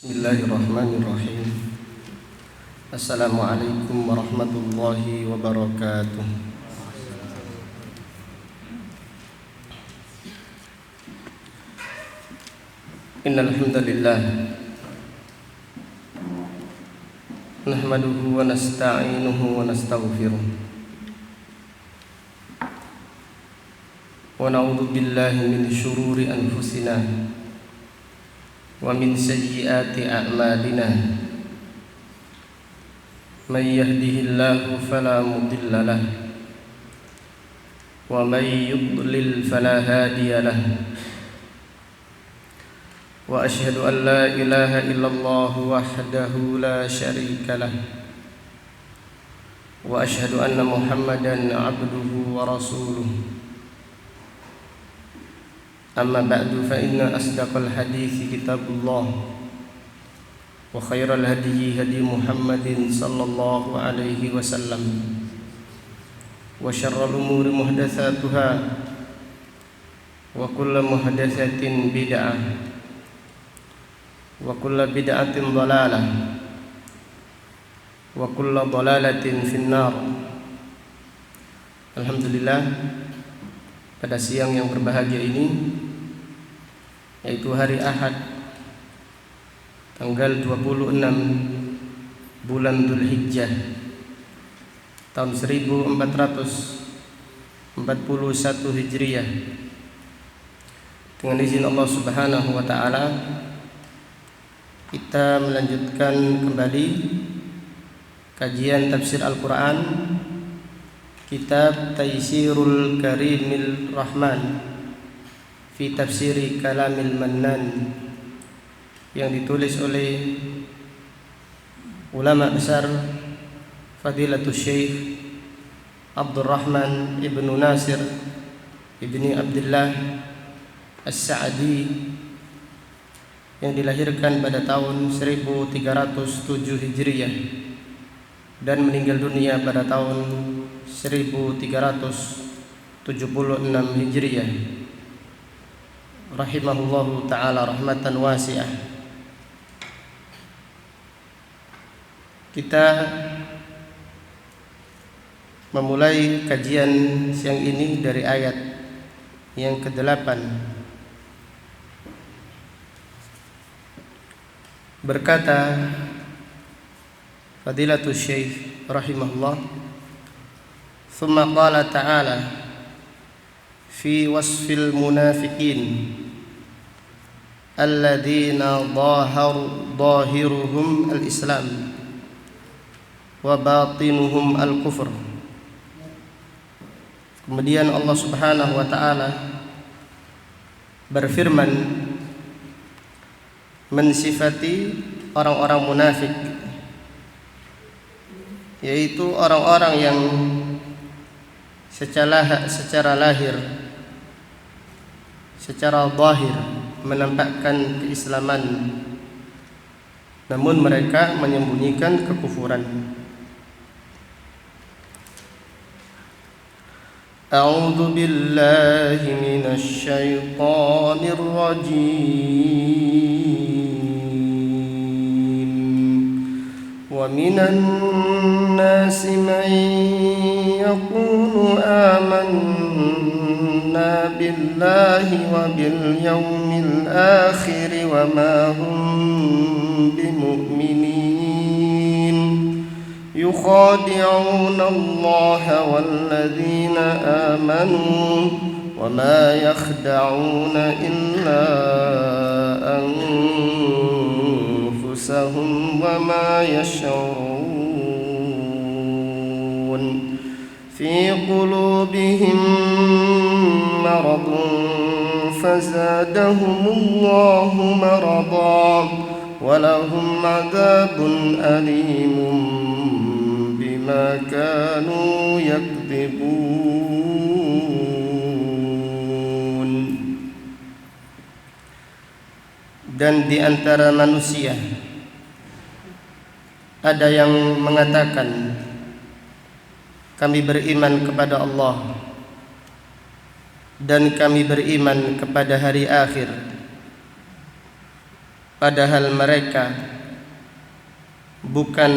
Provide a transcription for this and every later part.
Bismillahirrahmanirrahim. Assalamualaikum warahmatullahi wabarakatuh. Innal hamdalillah nahmaduhu wa nasta'inuhu wa nastaghfiruh wa na'udzu billahi min syururi anfusina wa min sayyiati a'malina may yahdihillahu fala mudilla lahu wa may yudlil fala hadiya lahu wa asyhadu an la ilaha illallah wahdahu la syarika lahu wa asyhadu anna muhammadan abduhu wa rasuluh. Amma ba'du fa inna asdaqal hadithi kitabullah wa khairal hadyi hadi Muhammadin sallallahu alaihi wasallam wa syarrul umuri muhdatsatuha wa kullu muhdatsatin bid'ah wa kullu bid'atin dhalalah wa kullu dhalalatin finnar. Alhamdulillah, pada siang yang berbahagia ini, yaitu hari Ahad tanggal 26 bulan Dzulhijjah tahun 1441 Hijriah, dengan izin Allah Subhanahu wa taala kita melanjutkan kembali kajian tafsir Al-Qur'an kitab Taysirul Karimil Rahman fi tafsiri Kalamil Mannan yang ditulis oleh ulama besar Fadilatul Syekh Abdurrahman ibnu Nasir ibni Abdullah As-Sa'di yang dilahirkan pada tahun 1307 Hijriah dan meninggal dunia pada tahun 1376 Hijriah, rahimahullahu ta'ala rahmatan wasi'ah. Kita memulai kajian siang ini dari ayat yang ke-8. Berkata Fadilatul Syekh rahimahullah, "Tsumma qala ta'ala fi wasfil munafiqin alladzina zahiruhum al-islam wa batinuhum al-kufr." Kemudian Allah Subhanahu wa taala berfirman mensifati orang-orang munafik, yaitu orang-orang yang secara lahir, secara zahir menampakkan keislaman, namun mereka menyembunyikan kekufuran. A'udzu billahi minasy syaithanir rajim. Wa minan nasi man yaqulu amanna billahi wa bil yawmil akhir wa ma hum bimu'minin yukhadi'una Allaha walladzina amanu wa ma yakhda'una illa anfusahum wa ma yash'urun fi qulubihim maradun fazadahumullahu maradan wa lahum 'adzabun alimun bima kanu yakdzibun. Dan di antara manusia ada yang mengatakan, kami beriman kepada Allah dan kami beriman kepada hari akhir, padahal mereka bukan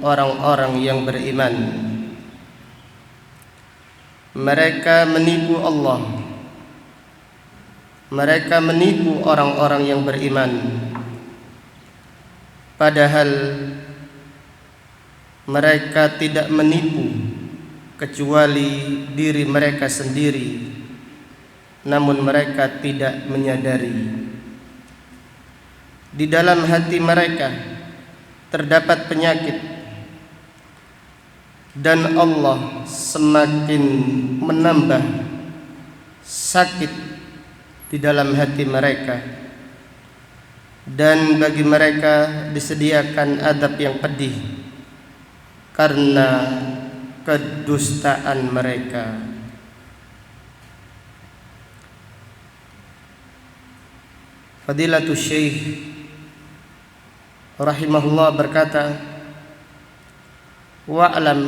orang-orang yang beriman. Mereka menipu Allah. Mereka menipu orang-orang yang beriman, padahal mereka tidak menipu kecuali diri mereka sendiri, namun mereka tidak menyadari. Di dalam hati mereka terdapat penyakit, dan Allah semakin menambah sakit di dalam hati mereka, dan bagi mereka disediakan adab yang pedih karena kedustaan mereka. Fadilatul Syekh rahimahullah berkata, wa'lam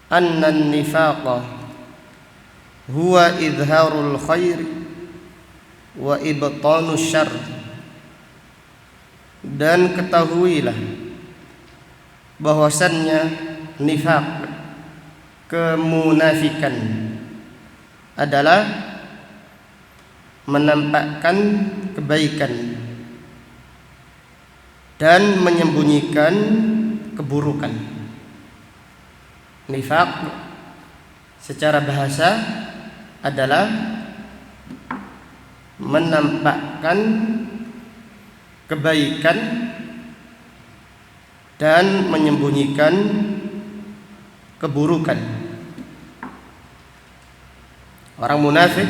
anna an-nifaqa huwa idharul khairi wa ibtanu syarr. Dan ketahuilah bahwasannya nifaq, kemunafikan, adalah menampakkan kebaikan dan menyembunyikan keburukan. Nifaq secara bahasa adalah menampakkan kebaikan dan menyembunyikan keburukan. Orang munafik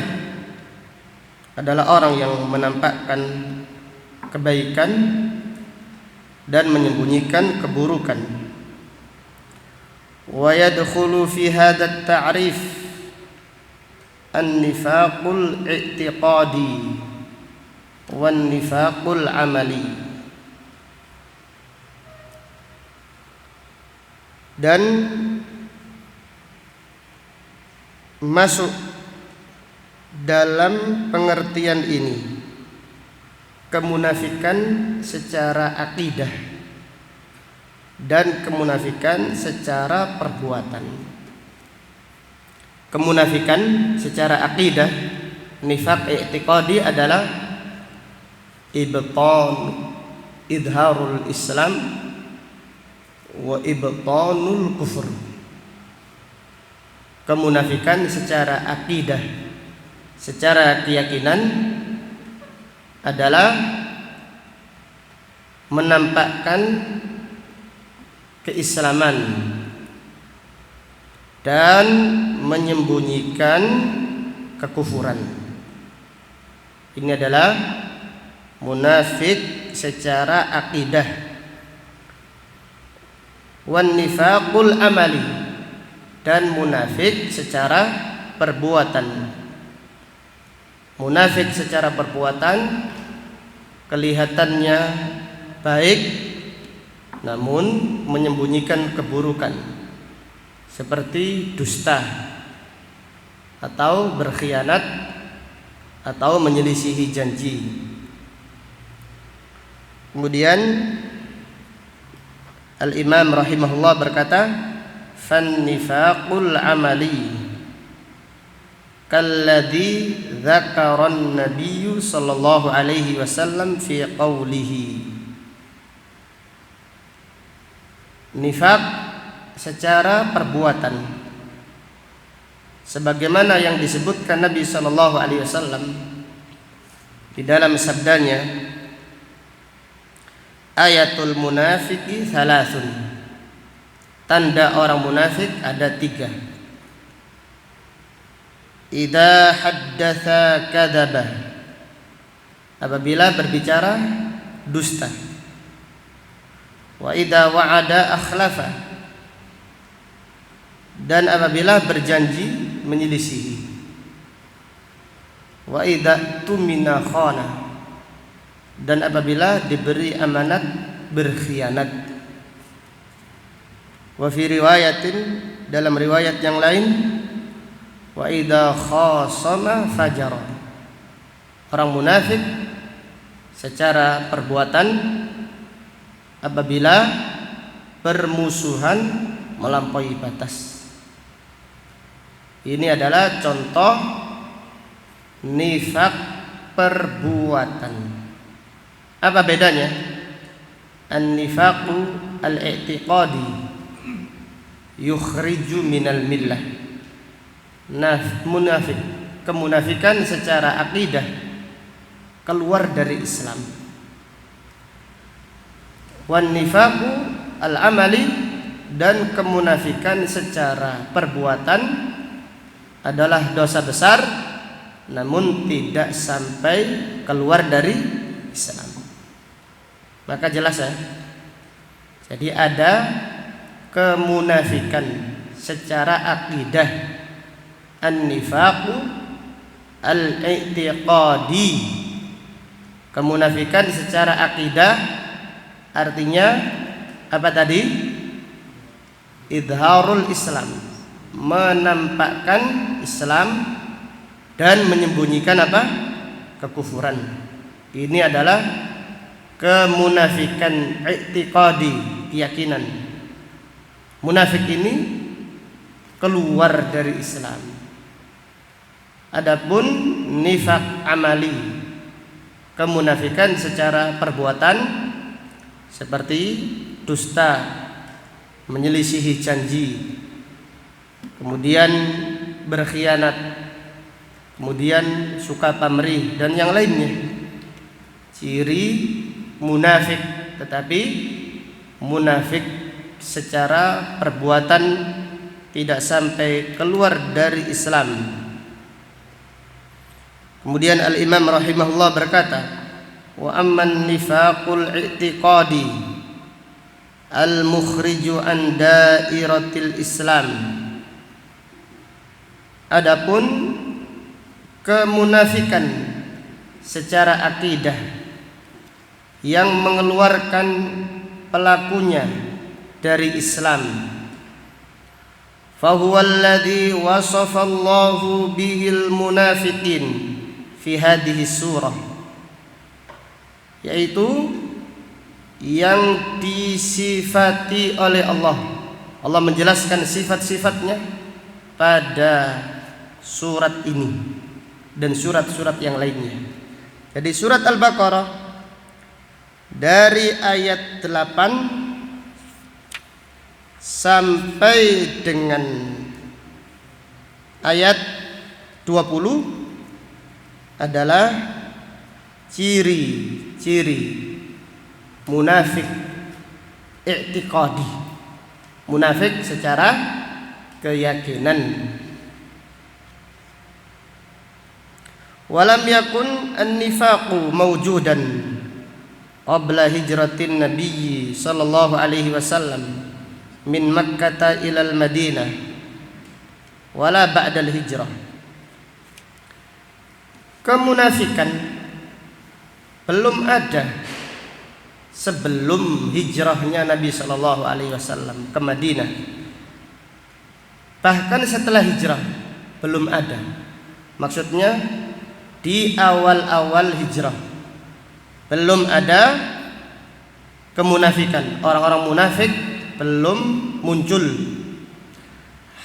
adalah orang yang menampakkan kebaikan dan menyembunyikan keburukan. Wa yadkhulu fi hadha at-ta'rif an-nifaqul i'tiqadi wan nifaqul amali. Dan masuk dalam pengertian ini kemunafikan secara akidah dan kemunafikan secara perbuatan. Kemunafikan secara akidah, nifaq i'tiqadi, adalah ibtan idharul Islam wa ibtanul kufur. Kemunafikan secara akidah, secara keyakinan, adalah menampakkan keislaman dan menyembunyikan kekufuran. Ini adalah munafik secara akidah. Wan nifaqul amali, dan munafik secara perbuatan. Munafik secara perbuatan kelihatannya baik namun menyembunyikan keburukan, seperti dusta atau berkhianat atau menyelisihi janji. Kemudian Al-Imam rahimahullah berkata, fan nifaqul amali kalladzi dzakaran nabiyyu sallallahu alaihi wasallam fi qawlihi. Nifaq secara perbuatan, sebagaimana yang disebutkan Nabi sallallahu alaihi wasallam di dalam sabdanya, ayatul munafiki thalathun, tanda orang munafik ada 3. Idza haddatsa kadzaba, apabila berbicara dusta. Wa idza wa'ada akhlafa, dan apabila berjanji menyelisihi. Wa idza tumina khana, dan apabila diberi amanat berkhianat. Wa fi riwayatin, dalam riwayat yang lain, wa idza khasama fajara. Orang munafik secara perbuatan apabila permusuhan melampaui batas. Ini adalah contoh nifaq perbuatan. Apa bedanya? An-nifaqu al-i'tiqadi yukhriju minal millah. Munafik, kemunafikan secara akidah keluar dari Islam. Wan nifaqu al-amali, dan kemunafikan secara perbuatan adalah dosa besar namun tidak sampai keluar dari Islam. Maka jelas ya. Jadi ada kemunafikan secara akidah, an-nifaqu al-i'tiqadi. Kemunafikan secara akidah artinya apa tadi? Idharul Islam, menampakkan Islam dan menyembunyikan apa? Kekufuran. Ini adalah kemunafikan i'tiqadi, keyakinan. Munafik ini keluar dari Islam. Adapun nifaq amali, kemunafikan secara perbuatan seperti dusta, menyelisihi janji, kemudian berkhianat, kemudian suka pamrih dan yang lainnya. Ciri munafik, tetapi munafik secara perbuatan tidak sampai keluar dari Islam. Kemudian Al-Imam rahimahullah berkata, wa amman nifaqul i'tiqadi al-mukhriju an dairatil Islam. Adapun kemunafikan secara akidah yang mengeluarkan pelakunya dari Islam, fahuwa alladhi wasafa Allahu bihil munafiqin fi hadhihi surah, yaitu yang disifati oleh Allah. Allah menjelaskan sifat-sifatnya pada surat ini dan surat-surat yang lainnya. Jadi surat Al-Baqarah dari ayat 8 sampai dengan ayat 20 adalah ciri-ciri munafik i'tiqadi, munafik secara keyakinan. Walam yakun an-nifaqu mawjudan qabla hijratin Nabi sallallahu alaihi wasallam min Makkah ila al-Madinah wala ba'da al-hijrah. Kemunafikan belum ada sebelum hijrahnya Nabi sallallahu alaihi wasallam ke Madinah. Bahkan setelah hijrah belum ada. Maksudnya di awal-awal hijrah belum ada kemunafikan. Orang-orang munafik belum muncul.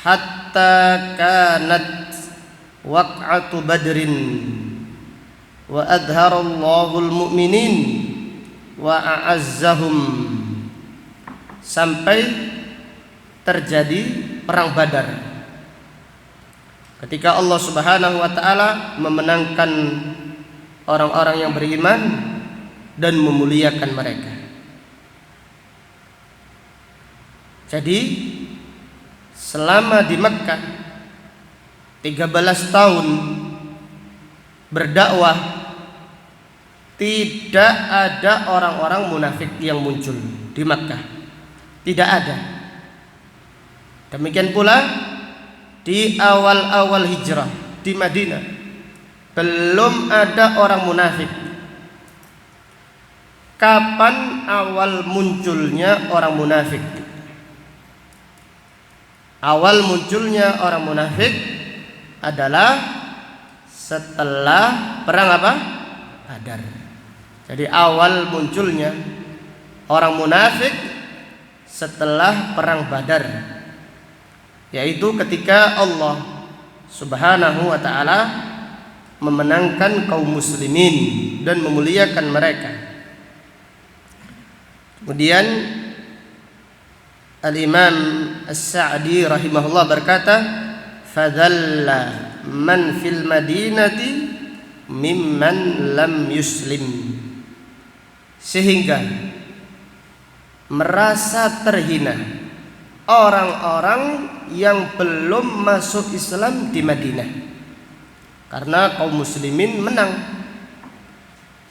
Hatta kanat waq'atu badrin wa adharallahu al-mu'minin wa a'azzahum, sampai terjadi perang Badar, ketika Allah Subhanahu wa taala memenangkan orang-orang yang beriman dan memuliakan mereka. Jadi selama di Mekkah 13 tahun berdakwah, tidak ada orang-orang munafik yang muncul di Makkah. Tidak ada. Demikian pula di awal-awal hijrah di Madinah belum ada orang munafik. Kapan awal munculnya orang munafik? Awal munculnya orang munafik adalah setelah perang apa? Badar. Jadi awal munculnya orang munafik setelah perang Badar, yaitu ketika Allah Subhanahu wa ta'ala memenangkan kaum muslimin dan memuliakan mereka. Kemudian Al-Imam As-Sa'di rahimahullah berkata, fadhalla man fil madinati mimman lam yuslim, sehingga merasa terhina orang-orang yang belum masuk Islam di Madinah, karena kaum muslimin menang,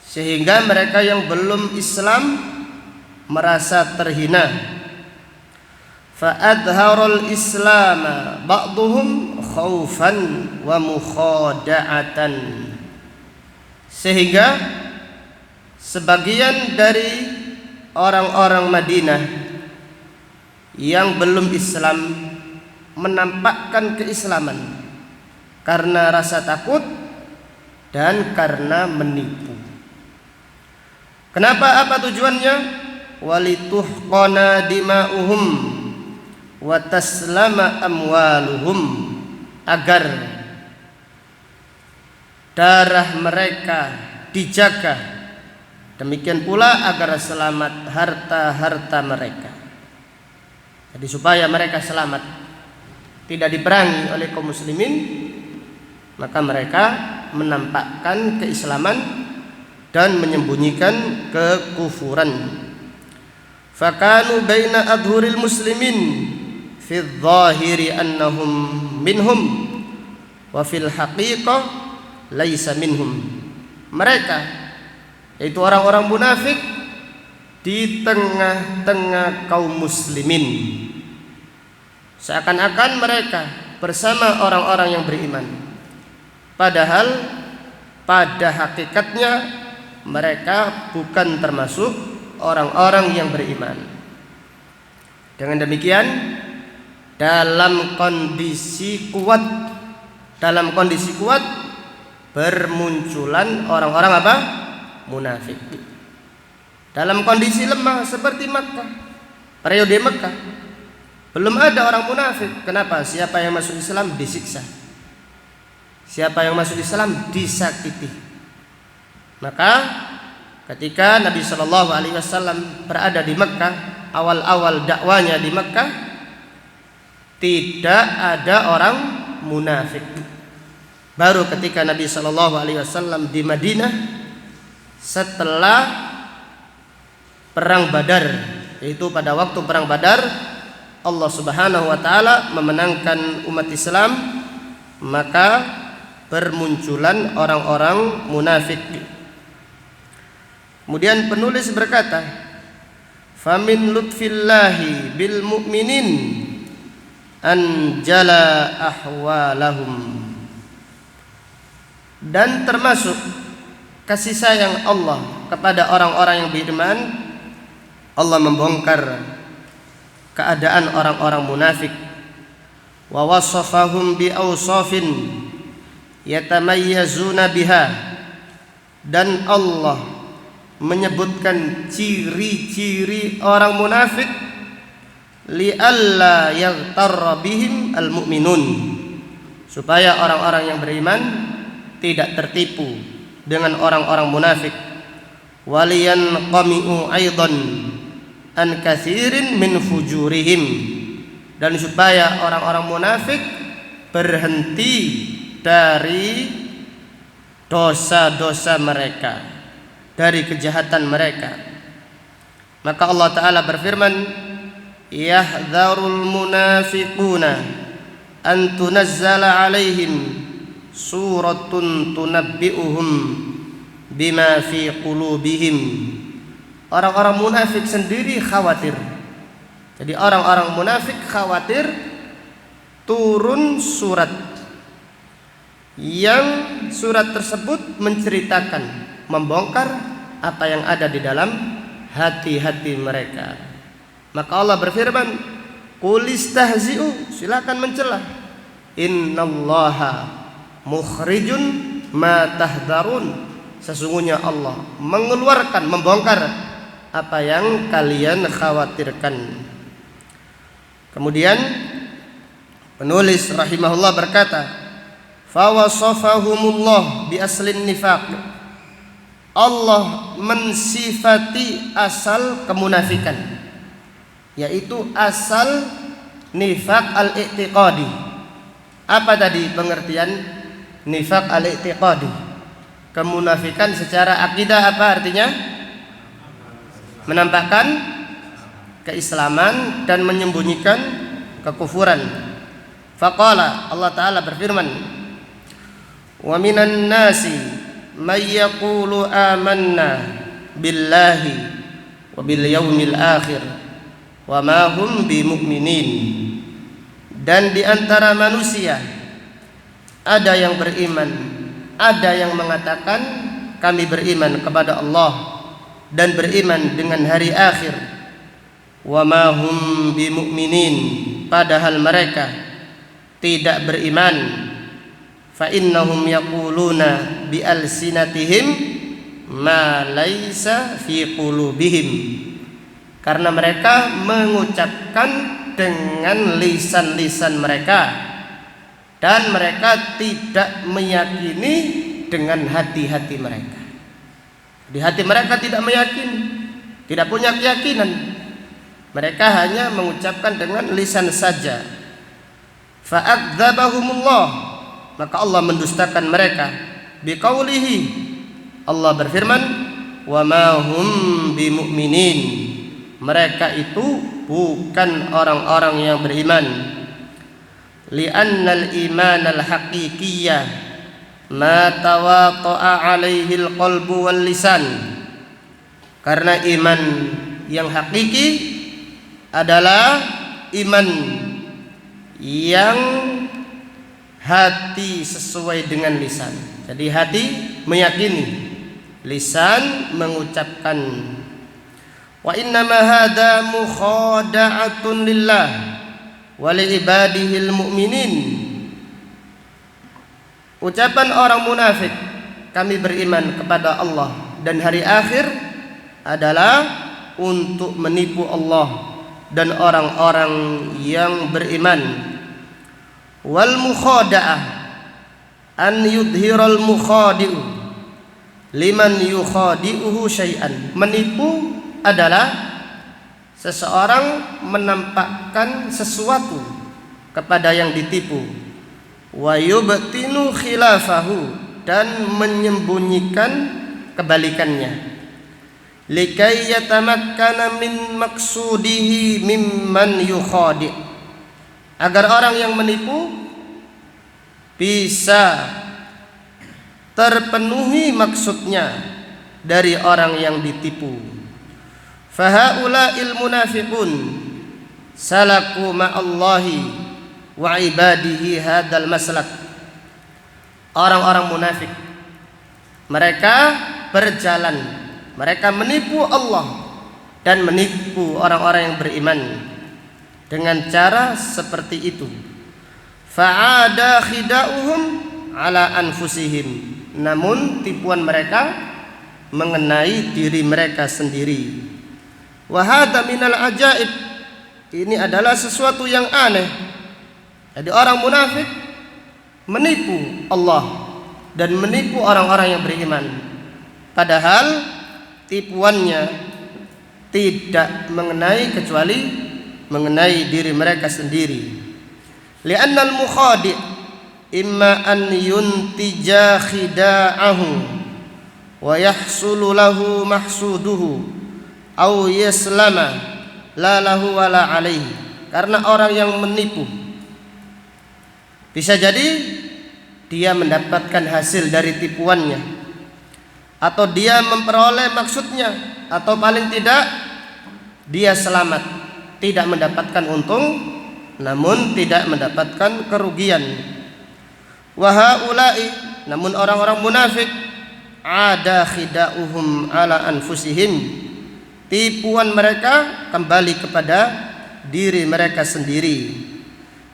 sehingga mereka yang belum Islam merasa terhina. Fa'adharul Islam ba'duhum khaufan wa mukhada'atan, sehingga sebagian dari orang-orang Madinah yang belum Islam menampakkan keislaman karena rasa takut dan karena menipu. Kenapa? Apa tujuannya? Walituhqana dima'uhum wa taslama amwaluhum, agar darah mereka dijaga, demikian pula agar selamat harta-harta mereka. Jadi supaya mereka selamat, tidak diperangi oleh kaum muslimin, maka mereka menampakkan keislaman dan menyembunyikan kekufuran. Fakanu baina adhuril muslimin fi dhahiri annahum minhum wa fil haqiqah laisa minhum. Mereka, yaitu orang-orang munafik, di tengah-tengah kaum muslimin, seakan-akan mereka bersama orang-orang yang beriman, padahal pada hakikatnya mereka bukan termasuk orang-orang yang beriman. Dengan demikian, dalam kondisi kuat bermunculan orang-orang apa? Munafik. Dalam kondisi lemah seperti Makkah, periode Makkah, belum ada orang munafik. Kenapa? Siapa yang masuk Islam disiksa, siapa yang masuk Islam disakiti. Maka ketika Nabi Shallallahu Alaihi Wasallam berada di Makkah, awal-awal dakwanya di Makkah, tidak ada orang munafik. Baru ketika Nabi Shallallahu Alaihi Wasallam di Madinah setelah perang Badar, yaitu pada waktu perang Badar Allah Subhanahu wa taala memenangkan umat Islam, maka bermunculan orang-orang munafik. Kemudian penulis berkata, famin lutfillahi bil mu'minin anjala ahwalahum, dan termasuk kasih sayang Allah kepada orang-orang yang beriman, Allah membongkar keadaan orang-orang munafik. Wa wasafahum bi awsafin yatamayyazuna biha, dan Allah menyebutkan ciri-ciri orang munafik li'alla yaghtarra bihim al-mu'minun, supaya orang-orang yang beriman tidak tertipu dengan orang-orang munafik. Waliyan qami'u aidan an katsirin min fujurihim, dan supaya orang-orang munafik berhenti dari dosa-dosa mereka, dari kejahatan mereka. Maka Allah Ta'ala berfirman, yahdharul munafiquna an tunazzala alaihim suratun tunabbi'uhum bima fi qulubihim. Orang-orang munafik sendiri khawatir. Jadi orang-orang munafik khawatir turun surat yang surat tersebut menceritakan, membongkar apa yang ada di dalam hati-hati mereka. Maka Allah berfirman, qul istahzi'u, silakan mencela, innallaha mukhrijun ma tahdharun, sesungguhnya Allah mengeluarkan, membongkar apa yang kalian khawatirkan. Kemudian penulis rahimahullah berkata, fa wasafahumullah bi aslin nifaq. Allah mensifati asal kemunafikan, yaitu asal nifaq al-i'tiqadi. Apa tadi pengertian nifaq al-i'tiqadi? Kemunafikan secara akidah apa artinya? Menampakkan keislaman dan menyembunyikan kekufuran. Faqala, Allah Ta'ala berfirman, wa minan nasi may yaqulu amanna billahi wa bil yaumil akhir wa ma hum bimu'minin. Dan di antara manusia ada yang beriman, ada yang mengatakan kami beriman kepada Allah dan beriman dengan hari akhir, wa ma hum bimu'minin, padahal mereka tidak beriman. Fa innahum yaquluna bi alsinatihim ma laisa fi qulubihim, karena mereka mengucapkan dengan lisan-lisan mereka dan mereka tidak meyakini dengan hati-hati mereka. Di hati mereka tidak meyakini, tidak punya keyakinan. Mereka hanya mengucapkan dengan lisan saja. Fa'adzabahumullah, maka Allah mendustakan mereka. Biqaulihi, Allah berfirman, wa ma hum bimu'minin, mereka itu bukan orang-orang yang beriman. Li'annal iman al-haqiqiyyah ma tawaqa'a alaihi al-qalbu wal lisan, karena iman yang hakiki adalah iman yang hati sesuai dengan lisan. Jadi hati meyakini, lisan mengucapkan. Wa innama hadza mukhada'atun lillah wa li ibadihil mu'minin. Ucapan orang munafik, kami beriman kepada Allah dan hari akhir, adalah untuk menipu Allah dan orang-orang yang beriman. Wal mukhada'ah an yudhiral mukhadi'u liman yukhadi'uhu syai'an. Menipu adalah seseorang menampakkan sesuatu kepada yang ditipu, wa yubtinu khilafahu, dan menyembunyikan kebalikannya, likai yatamakkana min maqsudihi mimman yukhadi', agar orang yang menipu bisa terpenuhi maksudnya dari orang yang ditipu. Fahaula'il munafiqun salaku ma'allahi wa ibadihi hadal maslak. Orang-orang munafik, mereka berjalan, mereka menipu Allah dan menipu orang-orang yang beriman dengan cara seperti itu. Fa'ada khida'uhum ala anfusihim, namun tipuan mereka mengenai diri mereka sendiri. Wa hadza minal ajaib, ini adalah sesuatu yang aneh. Jadi orang munafik menipu Allah dan menipu orang-orang yang beriman, padahal tipuannya tidak mengenai kecuali mengenai diri mereka sendiri. Li'annal mukhadi' imma an yuntija khida'ahu wa yahsulu lahu mahsuduhu au yaslama la lahu wala alaihi. Karena orang yang menipu bisa jadi dia mendapatkan hasil dari tipuannya, atau dia memperoleh maksudnya, atau paling tidak dia selamat, tidak mendapatkan untung namun tidak mendapatkan kerugian. Wa haula'i, namun orang-orang munafik, ada khida'uhum ala anfusihim, tipuan mereka kembali kepada diri mereka sendiri.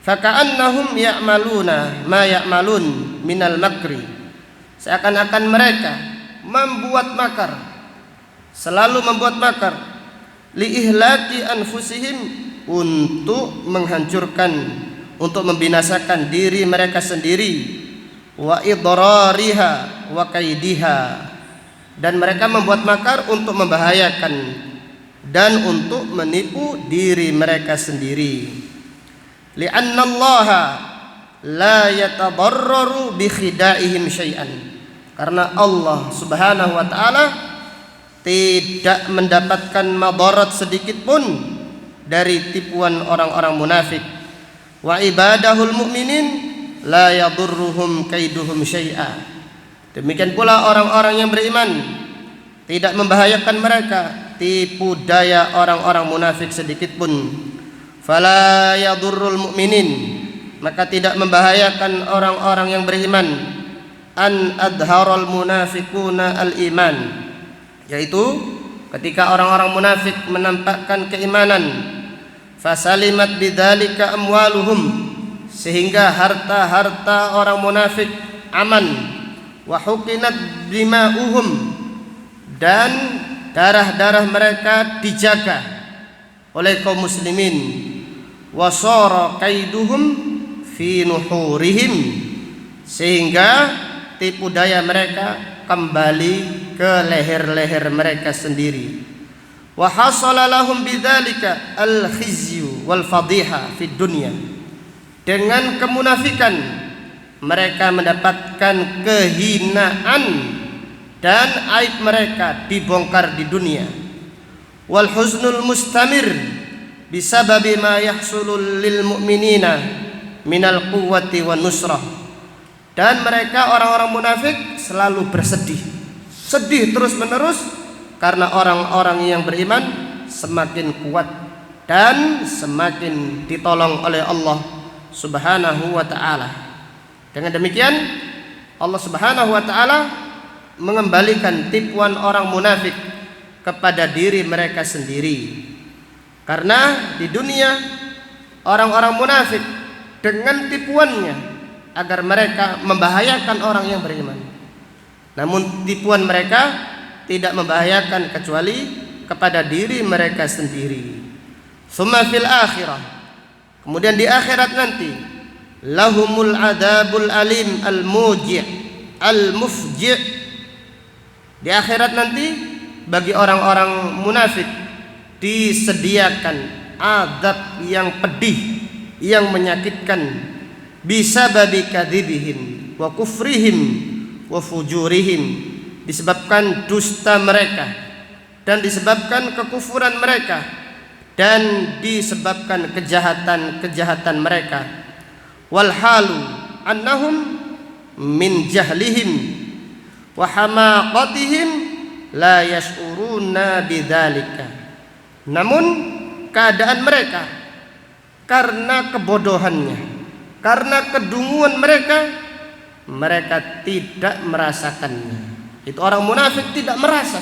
Faka'annahum ya'maluna ma ya'malun minal makri, seakan-akan mereka membuat makar, selalu membuat makar, liihlaki anfusihim, untuk menghancurkan, untuk membinasakan diri mereka sendiri, wa idrariha wa kaidiha, dan mereka membuat makar untuk membahayakan dan untuk menipu diri mereka sendiri. Li'anna Allah la yatadarraru bi khidaihim syai'an, karena Allah Subhanahu wa taala tidak mendapatkan madarat sedikit pun dari tipuan orang-orang munafik. Wa ibadahul mu'minin la yadurruhum kaiduhum syai'a, demikian pula orang-orang yang beriman tidak membahayakan mereka tipu daya orang-orang munafik sedikit pun. Fala yadurrul mu'minin, maka tidak membahayakan orang-orang yang beriman, an adharal munafiquna al-iman, yaitu ketika orang-orang munafik menampakkan keimanan, fasalimat bidzalika amwaluhum, sehingga harta-harta orang munafik aman, wa huqinat dima'uhum, dan darah-darah mereka dijaga oleh kaum muslimin, wa sara kaiduhum fi nuhurihim, sehingga tipu daya mereka kembali ke leher-leher mereka sendiri. Wa hasala lahum bidzalika al-khizyu wal fadhiha fid dunya, dengan kemunafikan mereka mendapatkan kehinaan dan aib mereka dibongkar di dunia. Wal huznul mustamir bisababi ma yahsulul lil mu'minina minal quwwati wan nusrah, dan mereka orang-orang munafik selalu bersedih, sedih terus menerus karena orang-orang yang beriman semakin kuat dan semakin ditolong oleh Allah Subhanahu wa ta'ala. Dengan demikian Allah Subhanahu wa ta'ala mengembalikan tipuan orang munafik kepada diri mereka sendiri. Karena di dunia orang-orang munafik dengan tipuannya agar mereka membahayakan orang yang beriman, namun tipuan mereka tidak membahayakan kecuali kepada diri mereka sendiri. Tsumma fil akhirah, kemudian di akhirat nanti, lahumul adabul alim al-muji' al-mufji', di akhirat nanti bagi orang-orang munafik disediakan azab yang pedih, yang menyakitkan, bisababi kadzibihim wa kufrihim wa fujurihim, disebabkan dusta mereka dan disebabkan kekufuran mereka dan disebabkan kejahatan-kejahatan mereka. Wal halu annahum min jahlihim wa hamaqatihim la yash'uruna bidzalika, namun keadaan mereka karena kebodohannya, karena kedunguan mereka, mereka tidak merasakannya. Itu orang munafik tidak merasa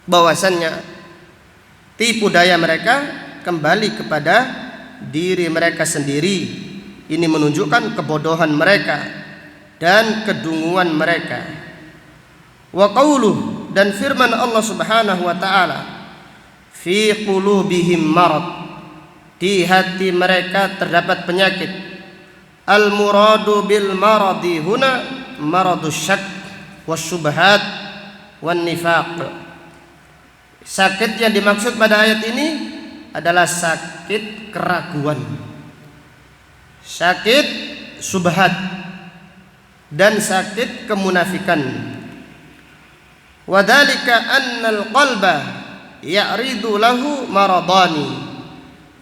bahwasannya tipu daya mereka kembali kepada diri mereka sendiri. Ini menunjukkan kebodohan mereka dan kedunguan mereka. Wa qauluh, dan firman Allah Subhanahu wa ta'ala, fi qulubihim marad, di hati mereka terdapat penyakit. Al muradu bil maradi huna maradus syak wasyubhat wan nifaq. Sakit yang dimaksud pada ayat ini adalah sakit keraguan, sakit subhat, dan sakit kemunafikan. Wadhalika annal qalba ya'ridu lahu maradani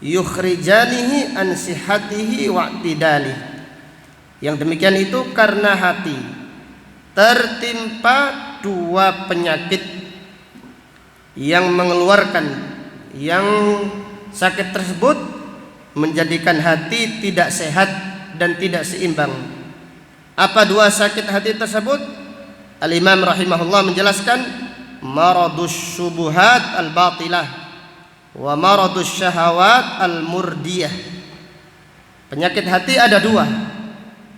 yukhrijanihi an sihatihi wa'tidalih. Yang demikian itu karena hati tertimpa dua penyakit yang mengeluarkan, yang sakit tersebut menjadikan hati tidak sehat dan tidak seimbang. Apa dua sakit hati tersebut? Al-Imam rahimahullah menjelaskan, maradus syubuhat al-batilah wa maradus syahawat al-murdiyah. Penyakit hati ada dua,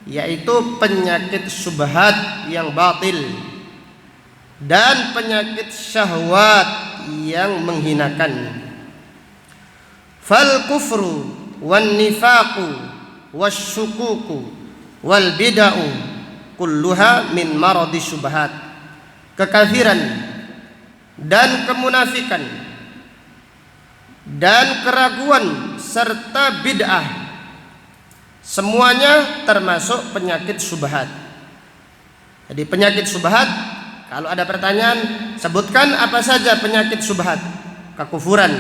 yaitu penyakit syubhat yang batil dan penyakit syahwat yang menghinakan. Fal kufru wan nifaqu wasyukuku wal bid'u kulluha min maradi syubhat. Kekafiran dan kemunafikan dan keraguan serta bid'ah semuanya termasuk penyakit syubhat. Jadi penyakit syubhat, kalau ada pertanyaan, sebutkan apa saja penyakit syubhat. Kekufuran,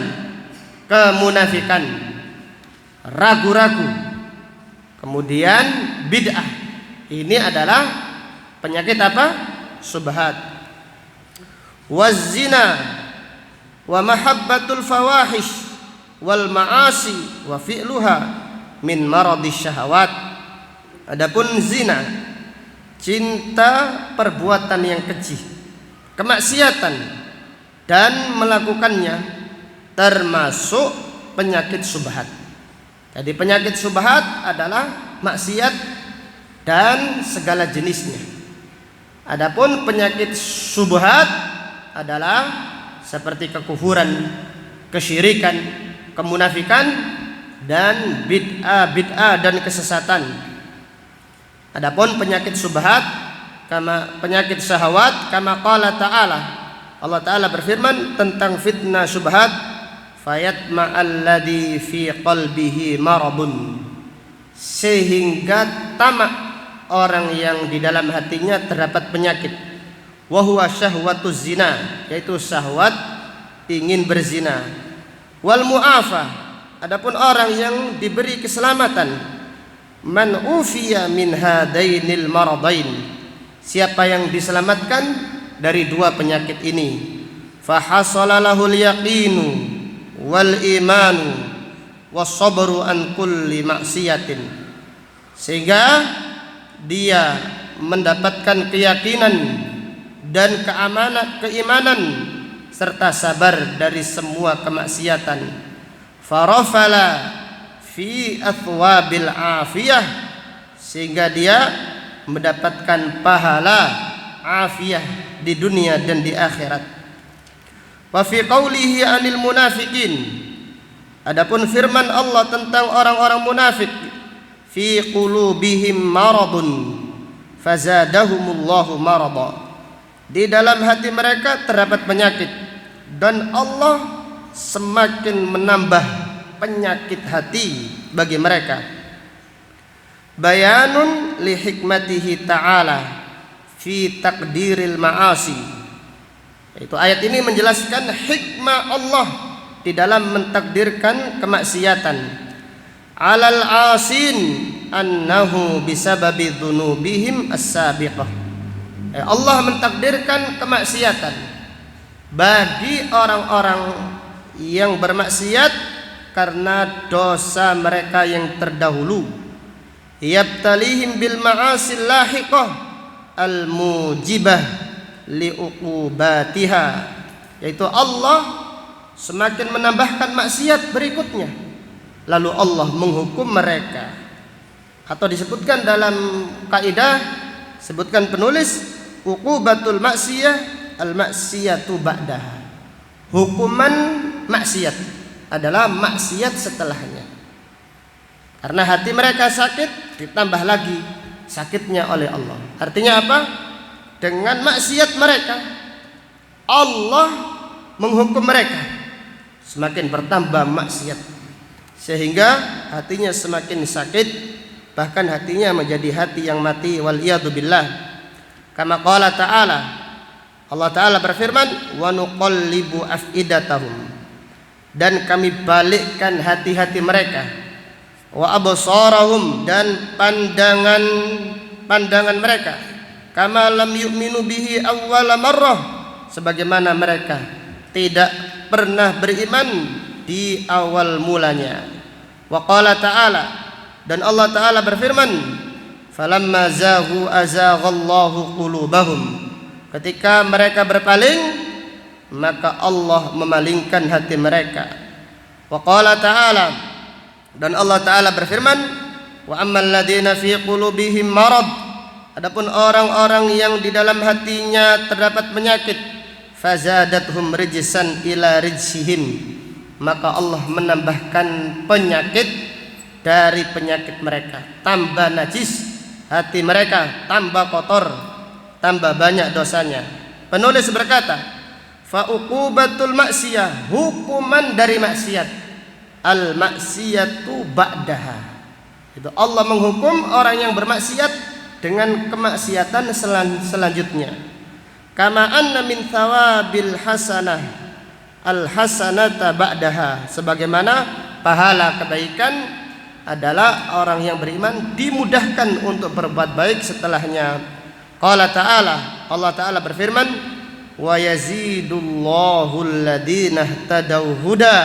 kemunafikan, ragu-ragu, kemudian bid'ah. Ini adalah penyakit apa? Syubhat. Wazina wa mahabbatul fawahish wal ma'asi wa fi'luha min maradisy syahawat. Adapun zina, cinta perbuatan yang keji, kemaksiatan dan melakukannya termasuk penyakit syubhat. Jadi penyakit syubhat adalah maksiat dan segala jenisnya. Adapun penyakit syubhat adalah seperti kekufuran, kesyirikan, kemunafikan dan bid'ah dan kesesatan. Adapun penyakit syubhat kama penyakit syahwat kama qala ta'ala, Allah Ta'ala berfirman tentang fitnah syubhat, fayatma'alladzi fi qalbihi maradun, sehingga tamak orang yang di dalam hatinya terdapat penyakit. Wa huwa syahwatuz zina, yaitu syahwat ingin berzina. Wal mu'afah, adapun orang yang diberi keselamatan, man ufiya min hadainil maradain, siapa yang diselamatkan dari dua penyakit ini, fa hasala lahul yaqinu wal imanu was sabru an kulli maksiatin, sehingga dia mendapatkan keyakinan dan keimanan serta sabar dari semua kemaksiatan. Farafala fi athwabil afiyah, sehingga dia mendapatkan pahala afiyah di dunia dan di akhirat. Wa fi qaulihi 'anil munafiqin, adapun firman Allah tentang orang-orang munafik, fi qulubihim maradun fazadahumullahu marada, di dalam hati mereka terdapat penyakit dan Allah semakin menambah penyakit hati bagi mereka. Bayanun li hikmatihi ta'ala fi taqdiril ma'asi, itu ayat ini menjelaskan hikmah Allah di dalam mentakdirkan kemaksiatan. Alal asin annahu bisababi dzunubihim as-sabiqah, Allah mentakdirkan kemaksiatan bagi orang-orang yang bermaksiat karena dosa mereka yang terdahulu. Yabtalihim bil ma'asil lahiqah al mujibah liuqubatiha, yaitu Allah semakin menambahkan maksiat berikutnya, lalu Allah menghukum mereka. Atau disebutkan dalam kaidah, sebutkan penulis, uqubatul maksiyah al maksiyatu ba'daha, hukuman maksiat adalah maksiat setelahnya. Karena hati mereka sakit, ditambah lagi sakitnya oleh Allah. Artinya apa? Dengan maksiat mereka Allah menghukum mereka, semakin bertambah maksiat, sehingga hatinya semakin sakit, bahkan hatinya menjadi hati yang mati, wal iyadu billah. Kama qala ta'ala, Allah Ta'ala berfirman, wa nuqallibu afidatahum, dan kami balikkan hati-hati mereka, wa absarahum, dan pandangan mereka, kama lam yu'minu bihi awwala marrah, sebagaimana mereka tidak pernah beriman di awal mulanya. Wa qala ta'ala, dan Allah Ta'ala berfirman, falamma zaghu azaghallahu qulubahum, ketika mereka berpaling maka Allah memalingkan hati mereka. Wa qala ta'ala, dan Allah Ta'ala berfirman, wa ammal ladina fi qulubihim marad, Adapun orang-orang yang di dalam hatinya terdapat penyakit, fazadathum rijsan ila rijsihim, maka Allah menambahkan penyakit dari penyakit mereka. Tambah najis hati mereka, tambah kotor, tambah banyak dosanya. Penulis berkata, fa uqubatul maksiyah, hukuman dari maksiat, al maksiyatu ba'daha. Itu Allah menghukum orang yang bermaksiat dengan kemaksiatan selanjutnya. Kama anna min thawabil hasanah al hasanata ba'daha, sebagaimana pahala kebaikan adalah orang yang beriman dimudahkan untuk berbuat baik setelahnya. Qala ta'ala, Allah Ta'ala berfirman, wa yazidullahu alladhina ihtadaw huda,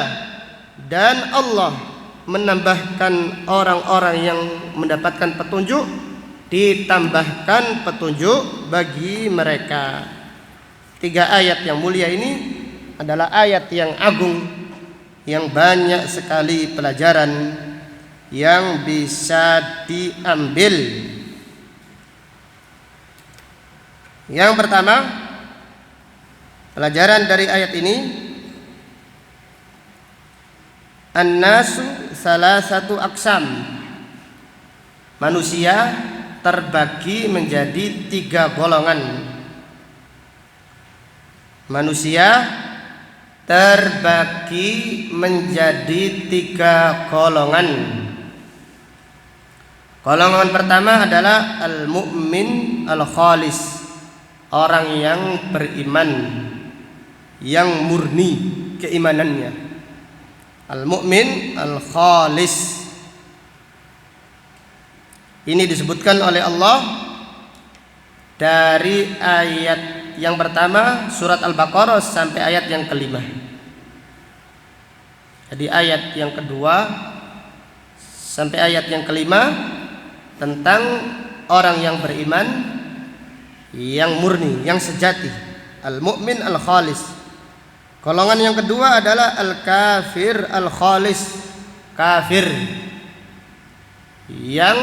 dan Allah menambahkan orang-orang yang mendapatkan petunjuk, ditambahkan petunjuk bagi mereka. 3 ayat yang mulia ini adalah ayat yang agung, yang banyak sekali pelajaran yang bisa diambil. Yang pertama, pelajaran dari ayat ini, an-nasu salasatu aqsam, manusia terbagi menjadi 3 golongan. Manusia terbagi menjadi 3 golongan. Golongan pertama adalah al-mu'min al-khalis, orang yang beriman, yang murni keimanannya. Al-mu'min al-khalis ini disebutkan oleh Allah dari ayat yang pertama surat Al-Baqarah sampai ayat yang kelima. Jadi ayat yang kedua sampai ayat yang kelima tentang orang yang beriman, yang murni, yang sejati, al-mu'min al-khalis. Golongan yang kedua adalah al-kafir al-khalis, kafir yang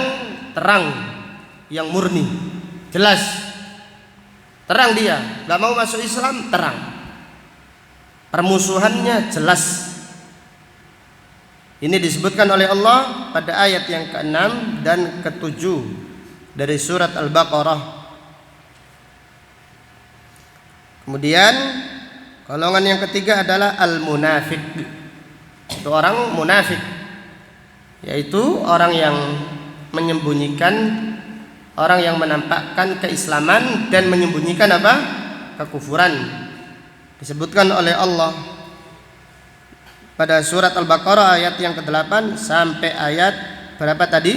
terang, yang murni, jelas, terang dia, gak mau masuk Islam, terang, permusuhannya jelas. Ini disebutkan oleh Allah pada ayat yang ke-6 dan ke-7 dari surat Al-Baqarah. Kemudian golongan yang ketiga adalah al-munafik. Itu orang munafik, yaitu orang yang menyembunyikan, orang yang menampakkan keislaman dan menyembunyikan apa? Kekufuran. Disebutkan oleh Allah pada surat Al-Baqarah ayat yang ke-8 sampai ayat berapa tadi?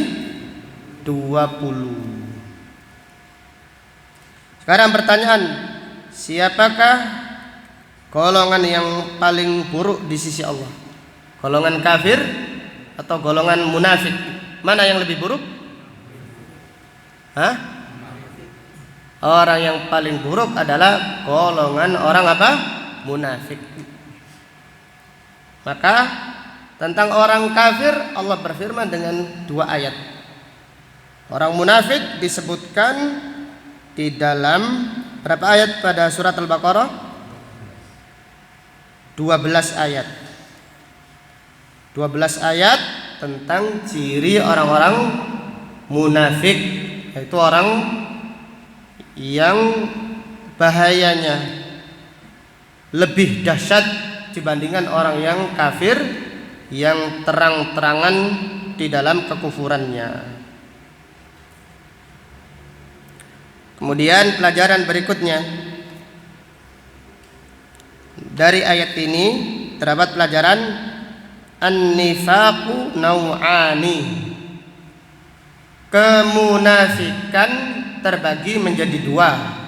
20. Sekarang pertanyaan, siapakah golongan yang paling buruk di sisi Allah? Golongan kafir atau golongan munafik? Mana yang lebih buruk? Hah? Orang yang paling buruk adalah golongan orang apa? Munafik. Maka tentang orang kafir Allah berfirman dengan 2 ayat. Orang munafik disebutkan di dalam berapa ayat pada surat Al-Baqarah? 12 ayat. 12 ayat tentang ciri orang-orang munafik, yaitu orang yang bahayanya lebih dahsyat dibandingkan orang yang kafir, yang terang-terangan di dalam kekufurannya. Kemudian pelajaran berikutnya dari ayat ini terdapat pelajaran an-nifaqu nau'ani. Kemunafikan terbagi menjadi 2.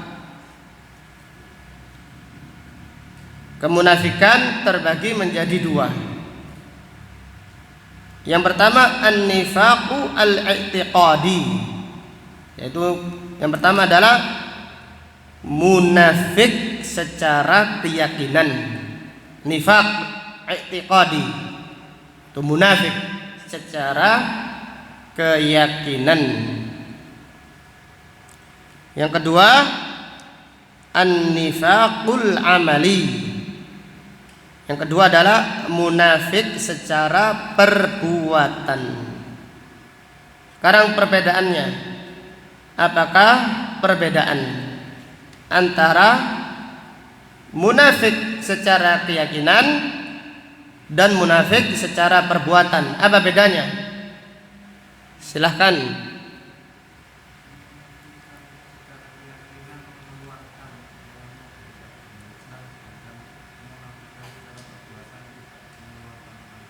Kemunafikan terbagi menjadi 2. Yang pertama an-nifaqu al-i'tiqadi, yaitu yang pertama adalah munafik secara keyakinan. Nifaq i'tiqadi itu munafik secara keyakinan. Yang kedua, an-nifaqul amali. Yang kedua adalah munafik secara perbuatan. Sekarang perbedaannya. Apakah perbedaan antara munafik secara keyakinan dan munafik secara perbuatan? Apa bedanya? Silahkan.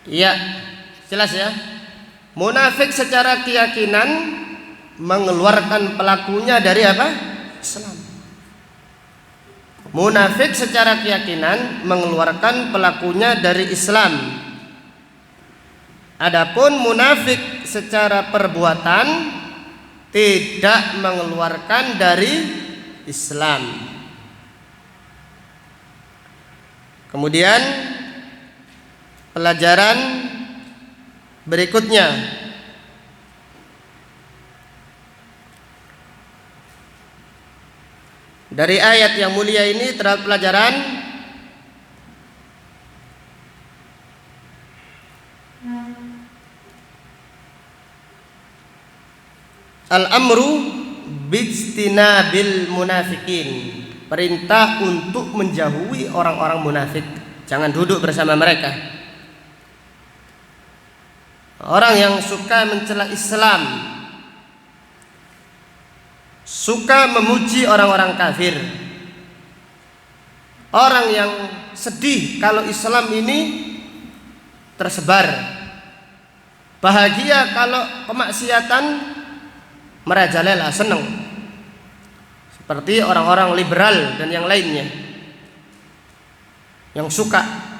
Iya, jelas ya. Munafik secara keyakinan mengeluarkan pelakunya dari apa? Islam. Munafik secara keyakinan mengeluarkan pelakunya dari Islam. Adapun munafik secara perbuatan tidak mengeluarkan dari Islam. Kemudian pelajaran berikutnya, dari ayat yang mulia ini terdapat pelajaran al-amru bijtinabil munafikin, perintah untuk menjauhi orang-orang munafik, jangan duduk bersama mereka. Orang yang suka mencela Islam, suka memuji orang-orang kafir, orang yang sedih kalau Islam ini tersebar, bahagia kalau kemaksiatan merajalela, senang, seperti orang-orang liberal dan yang lainnya yang suka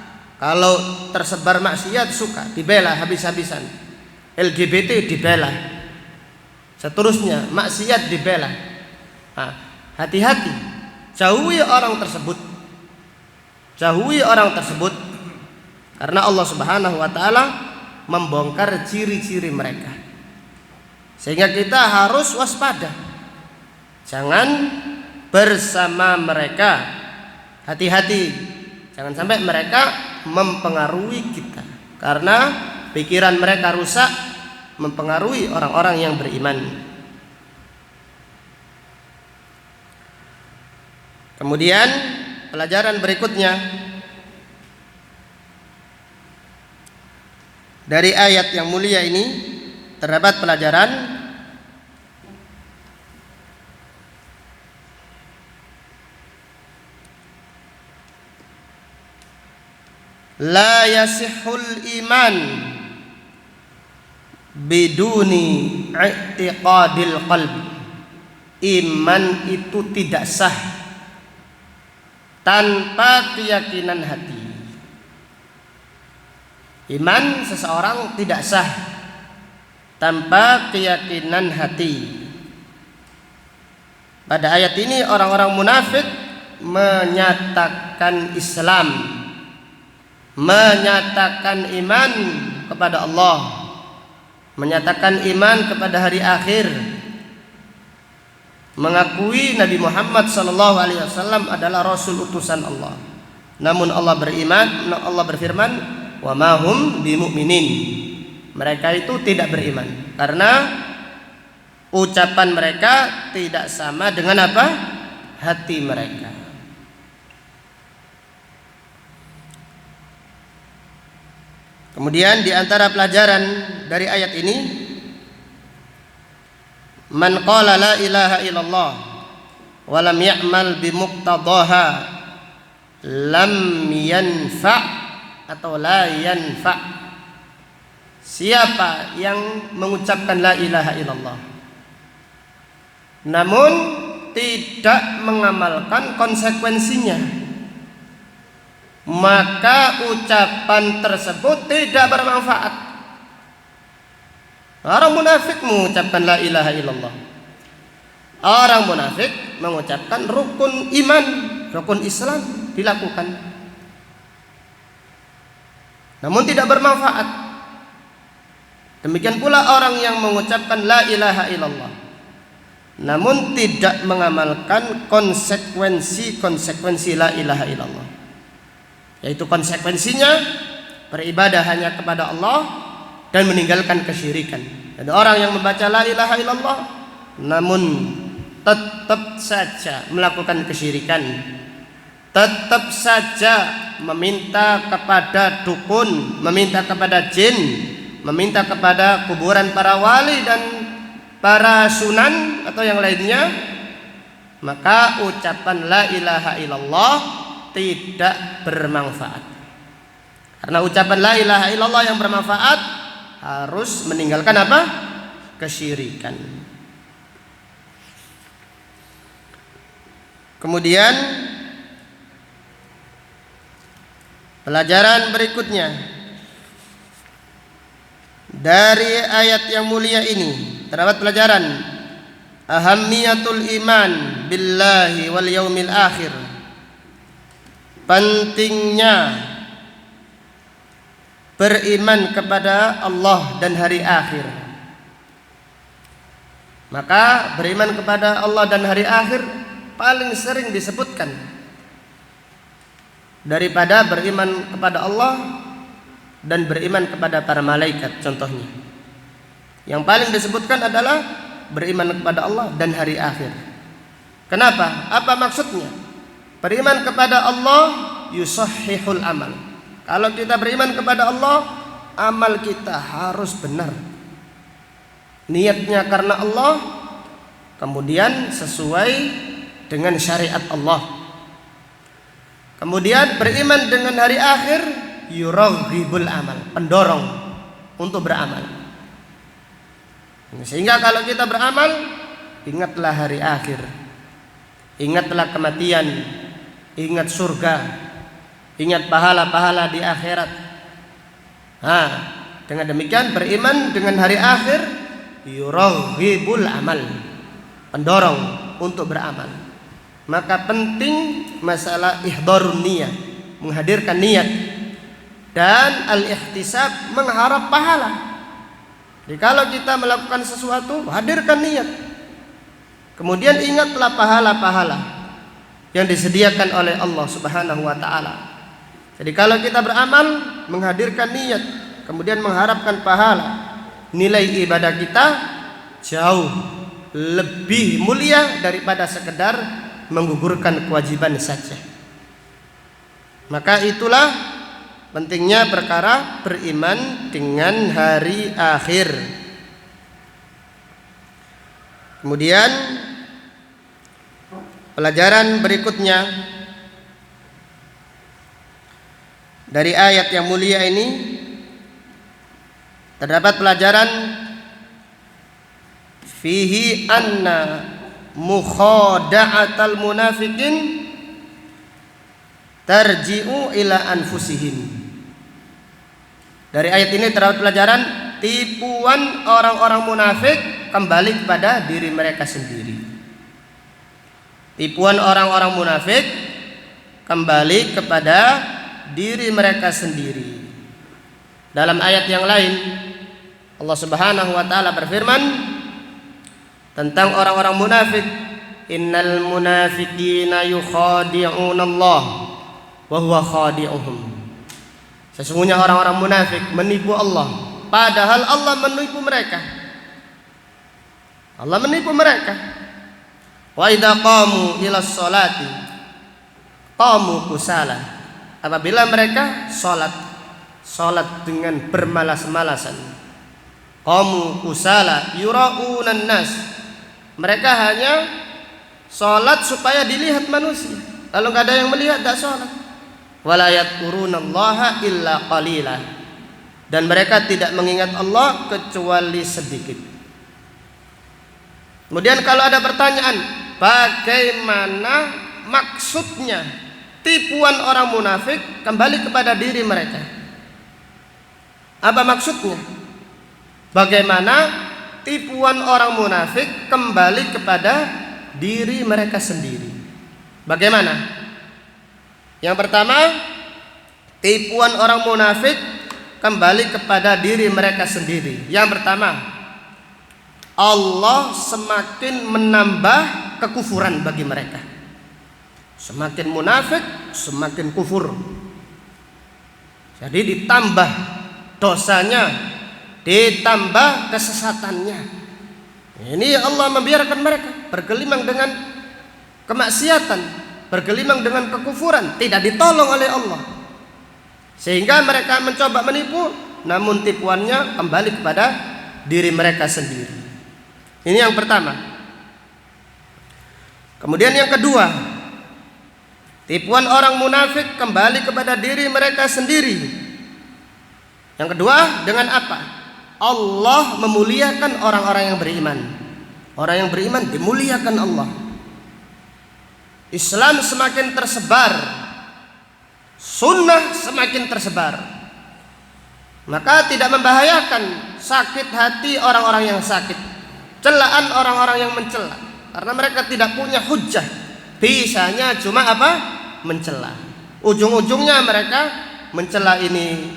kalau tersebar maksiat, suka dibela habis-habisan, LGBT dibela, seterusnya maksiat dibela. Nah, hati-hati, jauhi orang tersebut, jauhi orang tersebut, karena Allah Subhanahu wa taala membongkar ciri-ciri mereka, sehingga kita harus waspada, jangan bersama mereka. Hati-hati, jangan sampai mereka mempengaruhi kita, karena pikiran mereka rusak, mempengaruhi orang-orang yang beriman. Kemudian pelajaran berikutnya dari ayat yang mulia ini terdapat pelajaran la yasihul iman biduni i'tiqadil qalbi. Iman itu tidak sah tanpa keyakinan hati. Iman seseorang tidak sah tanpa keyakinan hati. Pada ayat ini orang-orang munafik menyatakan Islam, menyatakan iman kepada Allah, menyatakan iman kepada hari akhir, mengakui Nabi Muhammad SAW adalah Rasul utusan Allah. Namun Allah berfirman, wa ma hum bimu'minin. Mereka itu tidak beriman karena ucapan mereka tidak sama dengan apa? Hati mereka. Kemudian di antara pelajaran dari ayat ini, man qala la ilaha illallah wa lam ya'mal bi muqtadaha lam yanfa' atau la yanfa'. Siapa yang mengucapkan la ilaha illallah namun tidak mengamalkan konsekuensinya, maka ucapan tersebut tidak bermanfaat. Orang munafik mengucapkan la ilaha illallah, orang munafik mengucapkan rukun iman, rukun Islam dilakukan, namun tidak bermanfaat. Demikian pula orang yang mengucapkan la ilaha illallah namun tidak mengamalkan konsekuensi la ilaha illallah, yaitu konsekuensinya beribadah hanya kepada Allah dan meninggalkan kesyirikan. Dan orang yang membaca la ilaha illallah namun tetap saja melakukan kesyirikan, tetap saja meminta kepada dukun, meminta kepada jin, meminta kepada kuburan para wali dan para sunan atau yang lainnya, maka ucapan la ilaha illallah tidak bermanfaat. Karena ucapan la ilaha illallah yang bermanfaat harus meninggalkan apa? Kesyirikan. Kemudian pelajaran berikutnya dari ayat yang mulia ini terdapat pelajaran ahammiyatul iman billahi wal yaumil akhir, pentingnya beriman kepada Allah dan hari akhir. Maka beriman kepada Allah dan hari akhir paling sering disebutkan daripada beriman kepada Allah dan beriman kepada para malaikat. Contohnya yang paling disebutkan adalah beriman kepada Allah dan hari akhir. Kenapa? Apa maksudnya? Beriman kepada Allah yusahhihul amal. Kalau kita beriman kepada Allah, amal kita harus benar, niatnya karena Allah, kemudian sesuai dengan syariat Allah. Kemudian beriman dengan hari akhir yuraghibul amal, pendorong untuk beramal. Sehingga kalau kita beramal, ingatlah hari akhir, ingatlah kematian, ingat surga, ingat pahala-pahala di akhirat. Dengan demikian beriman dengan hari akhir yuraghibul amal, pendorong untuk beramal. Maka penting masalah ihdharun niyah, menghadirkan niat, dan al-ihtisab, mengharap pahala. Jadi kalau kita melakukan sesuatu, hadirkan niat, kemudian ingatlah pahala-pahala yang disediakan oleh Allah Subhanahu wa taala. Jadi kalau kita beramal, menghadirkan niat, kemudian mengharapkan pahala, nilai ibadah kita jauh lebih mulia daripada sekedar menggugurkan kewajiban saja. Maka itulah pentingnya perkara beriman dengan hari akhir. Kemudian pelajaran berikutnya dari ayat yang mulia ini terdapat pelajaran fihi anna mukhada'atal munafiqin tarji'u ila anfusihim. Dari ayat ini terdapat pelajaran tipuan orang-orang munafik kembali kepada diri mereka sendiri. Tipuan orang-orang munafik kembali kepada diri mereka sendiri. Dalam ayat yang lain Allah Subhanahu wa taala berfirman tentang orang-orang munafik, innal munafiqina yukhadi'unallah wa huwa khadi'uhum. Sesungguhnya orang-orang munafik menipu Allah, padahal Allah menipu mereka. Allah menipu mereka. Wa idza qamu ila sholati qamu kusala. Apabila mereka salat dengan bermalas-malasan. Qamu kusala yura'unan nas. Mereka hanya sholat supaya dilihat manusia. Kalau nggak ada yang melihat, tidak sholat. Wala yadhkurunallaha illa qalila. Dan mereka tidak mengingat Allah kecuali sedikit. Kemudian kalau ada pertanyaan, bagaimana maksudnya tipuan orang munafik kembali kepada diri mereka? Apa maksudnya? Bagaimana tipuan orang munafik kembali kepada diri mereka sendiri? Bagaimana? Yang pertama, tipuan orang munafik kembali kepada diri mereka sendiri. Yang pertama, Allah semakin menambah kekufuran bagi mereka. Semakin munafik, semakin kufur. Jadi ditambah dosanya, ditambah kesesatannya. Ini Allah membiarkan mereka bergelimang dengan kemaksiatan, bergelimang dengan kekufuran, tidak ditolong oleh Allah. Sehingga mereka mencoba menipu, namun tipuannya kembali kepada diri mereka sendiri. Ini yang pertama. Kemudian yang kedua, tipuan orang munafik kembali kepada diri mereka sendiri. Yang kedua, dengan apa? Allah memuliakan orang-orang yang beriman. Orang yang beriman dimuliakan Allah. Islam semakin tersebar, sunnah semakin tersebar, maka tidak membahayakan sakit hati orang-orang yang sakit, celaan orang-orang yang mencela, karena mereka tidak punya hujjah. Bisanya cuma apa? Mencela. Ujung-ujungnya mereka mencela ini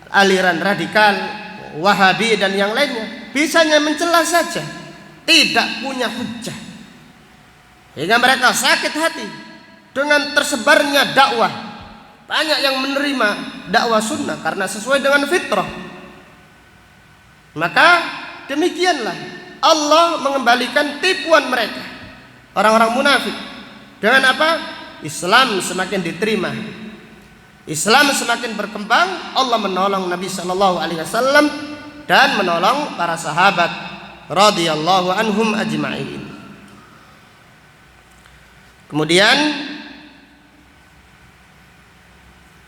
aliran radikal, Wahabi dan yang lainnya. Bisanya mencela saja, tidak punya hujjah, sehingga mereka sakit hati dengan tersebarnya dakwah. Banyak yang menerima dakwah sunnah karena sesuai dengan fitrah. Maka demikianlah Allah mengembalikan tipuan mereka, orang-orang munafik. Dengan apa? Islam semakin diterima, Islam semakin berkembang. Allah menolong Nabi Shallallahu Alaihi Wasallam dan menolong para sahabat radhiyallahu anhum ajma'in. Kemudian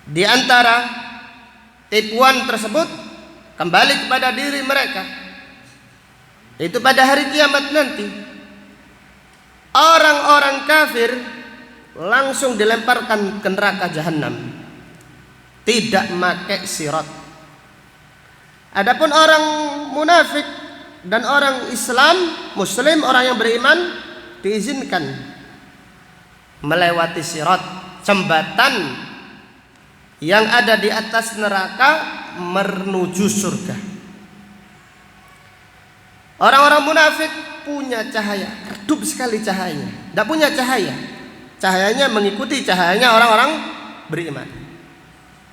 di antara tipuan tersebut kembali kepada diri mereka, itu pada hari kiamat nanti orang-orang kafir langsung dilemparkan ke neraka jahanam, tidak pakai sirat. Adapun orang munafik dan orang Islam, Muslim, orang yang beriman diizinkan melewati sirat, jembatan yang ada di atas neraka menuju surga. Orang-orang munafik punya cahaya, redup sekali cahayanya, tidak punya cahaya. Cahayanya mengikuti cahayanya orang-orang beriman.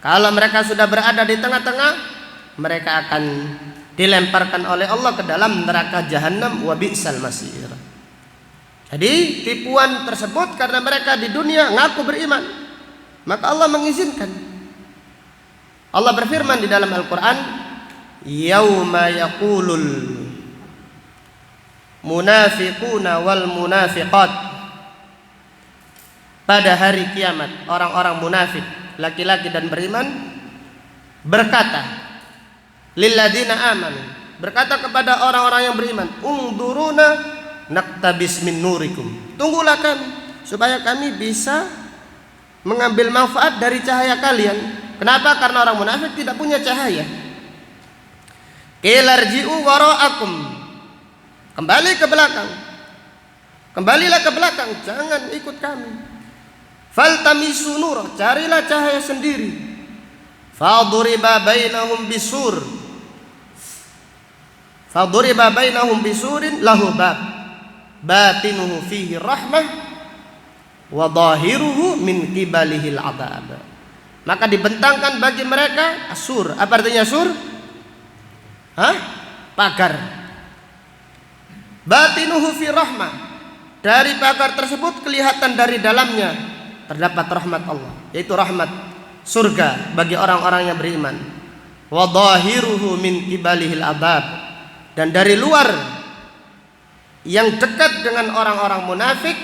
Kalau mereka sudah berada di tengah-tengah, mereka akan dilemparkan oleh Allah ke dalam neraka jahanam, wa bi'sal masir. Jadi tipuan tersebut karena mereka di dunia ngaku beriman, maka Allah mengizinkan. Allah berfirman di dalam Al-Quran, yauma yaqulul munafiquna wal munafiqat, pada hari kiamat orang-orang munafik laki-laki dan beriman berkata, lilladina amanu, berkata kepada orang-orang yang beriman, ungduruna naktabis min nurikum, tunggulah kami supaya kami bisa mengambil manfaat dari cahaya kalian. Kenapa? Karena orang munafik tidak punya cahaya. Qilarji'u wara'akum, kembali ke belakang, kembalilah ke belakang, jangan ikut kami. Faltamisu nur, carilah cahaya sendiri. Faduriba bainahum bisur, faduriba bainahum bisurin lahu bab batinuhu fihi rahmah wa dhahiruhu min qibalihil adab. Maka dibentangkan bagi mereka asur. Apa artinya sur? Pagar. Batinuhu fi rahmah, dari pagar tersebut kelihatan dari dalamnya terdapat rahmat Allah, yaitu rahmat surga bagi orang-orang yang beriman. Wa dhahiruhu min qibalihil adab, dan dari luar yang dekat dengan orang-orang munafik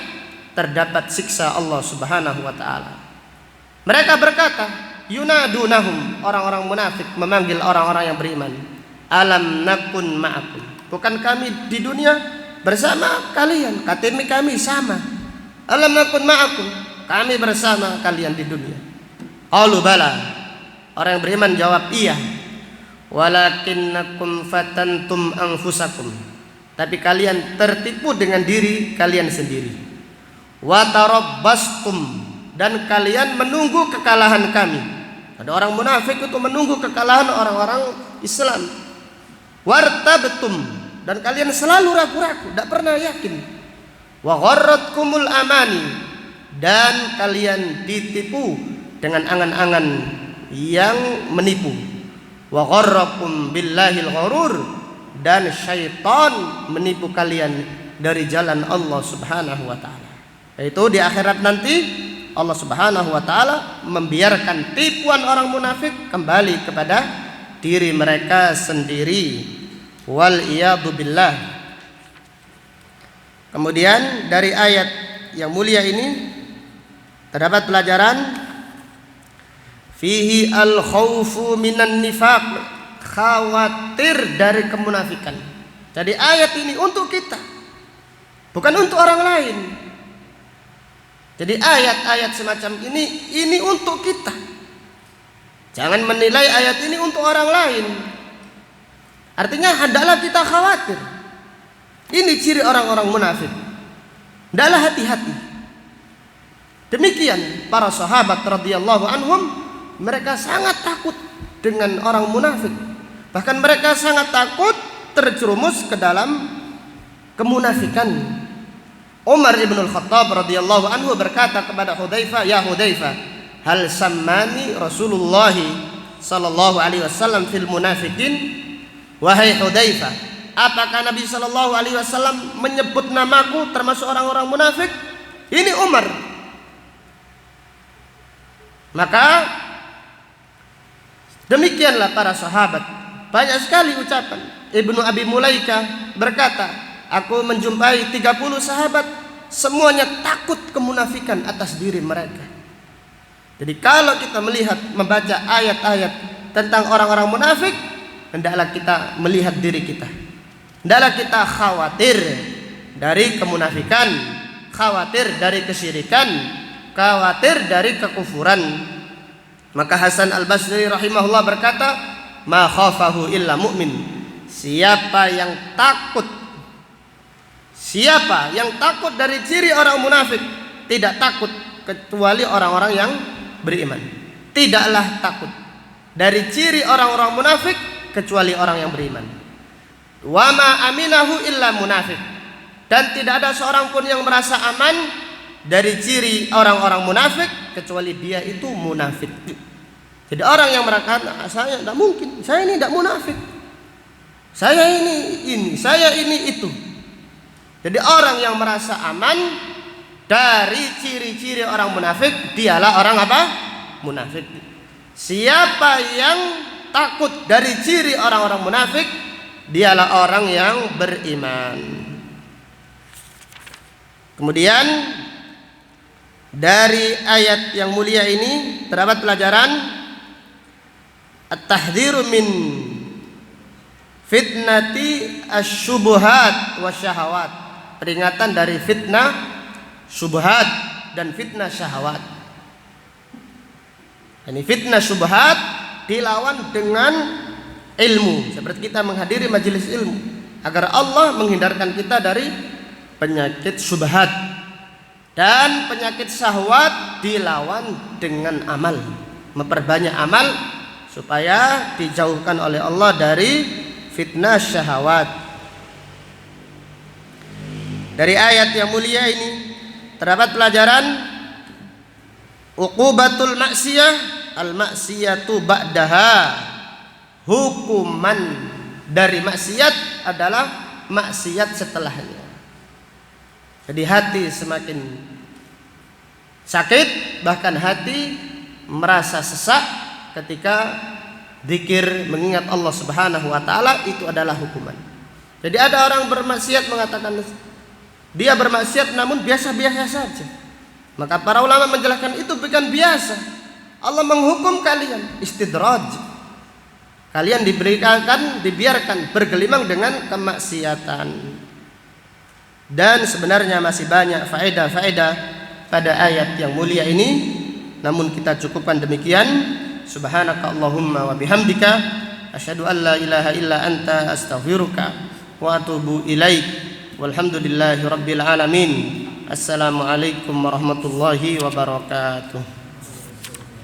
terdapat siksa Allah Subhanahu wa taala. Mereka berkata, yunadunahum, orang-orang munafik memanggil orang-orang yang beriman, alam nakun ma'akum, bukan kami di dunia bersama kalian, KTP kami sama. Alam nakun ma'akum, kami bersama kalian di dunia. Qalu bala, orang yang beriman jawab iya. Walakinnakum fatantum anfusakum, tapi kalian tertipu dengan diri kalian sendiri. Wa tarabbastum, dan kalian menunggu kekalahan kami. Ada orang munafik itu menunggu kekalahan orang-orang Islam. Wartabtum, dan kalian selalu ragu-ragu, tidak pernah yakin. Wa gharratkumul amani, dan kalian ditipu dengan angan-angan yang menipu. Wa gharrakum billahil gharur, dan syaitan menipu kalian dari jalan Allah Subhanahu wa taala. Yaitu di akhirat nanti Allah Subhanahu wa taala membiarkan tipuan orang munafik kembali kepada diri mereka sendiri. Wal iyadu billah. Kemudian dari ayat yang mulia ini terdapat pelajaran fihi al khaufu minan nifaq, khawatir dari kemunafikan. Jadi ayat ini untuk kita, bukan untuk orang lain. Jadi ayat-ayat semacam ini untuk kita. Jangan menilai ayat ini untuk orang lain. Artinya hendaklah kita khawatir. Ini ciri orang-orang munafik. Hendaklah hati-hati. Demikian para sahabat radhiyallahu anhum, mereka sangat takut dengan orang munafik. Bahkan mereka sangat takut terjerumus ke dalam kemunafikan. Umar ibn al-Khattab radhiyallahu anhu berkata kepada Hudzaifah, "Ya Hudzaifah, hal sammani Rasulullah sallallahu alaihi wasallam fil munafiqin?" Wahai Hudzaifah, apakah Nabi sallallahu alaihi wasallam menyebut namaku termasuk orang-orang munafik? Ini Umar. Maka demikianlah para sahabat. Banyak sekali ucapan. Ibnu Abi Mulaika berkata, aku menjumpai 30 sahabat, semuanya takut kemunafikan atas diri mereka. Jadi kalau kita melihat, membaca ayat-ayat tentang orang-orang munafik, hendaklah kita melihat diri kita. Hendaklah kita khawatir dari kemunafikan, khawatir dari kesyirikan, khawatir dari kekufuran. Maka Hasan Al-Basri rahimahullah berkata, ma khafahu illa mu'min. Siapa yang takut dari ciri orang munafik, tidak takut kecuali orang-orang yang beriman. Tidaklah takut dari ciri orang-orang munafik kecuali orang yang beriman. Wa ma aminahu illa munafik. Dan tidak ada seorang pun yang merasa aman dari ciri orang-orang munafik kecuali dia itu munafik. Jadi orang yang mengatakan, saya tidak mungkin, saya ini tidak munafik, saya ini, saya ini itu. Jadi orang yang merasa aman dari ciri-ciri orang munafik, dialah orang apa? Munafik. Siapa yang takut dari ciri orang-orang munafik, dialah orang yang beriman. Kemudian dari ayat yang mulia ini terdapat pelajaran at-tahdhiru min fitnati asyubuhat wasyahawat. Peringatan dari fitnah syubhat dan fitnah syahwat. Ini fitnah syubhat dilawan dengan ilmu, seperti kita menghadiri majelis ilmu, agar Allah menghindarkan kita dari penyakit syubhat. Dan penyakit syahwat dilawan dengan amal, memperbanyak amal supaya dijauhkan oleh Allah dari fitnah syahwat. Dari ayat yang mulia ini terdapat pelajaran uqubatul maksiyah, al-maksiyatu ba'daha. Hukuman dari maksiat adalah maksiat setelahnya. Jadi hati semakin sakit, bahkan hati merasa sesak ketika zikir mengingat Allah Subhanahu wa taala, itu adalah hukuman. Jadi ada orang bermaksiat mengatakan dia bermaksiat namun biasa-biasa saja. Maka para ulama menjelaskan itu bukan biasa. Allah menghukum kalian istidraj. Kalian dibiarkan bergelimang dengan kemaksiatan. Dan sebenarnya masih banyak faedah-faedah pada ayat yang mulia ini, namun kita cukupkan demikian. Subhanaka Allahumma wa bihamdika asyhadu an la ilaha illa anta astaghfiruka wa atubu ilaik. Walhamdulillahi rabbil alamin. Assalamualaikum warahmatullahi wabarakatuh.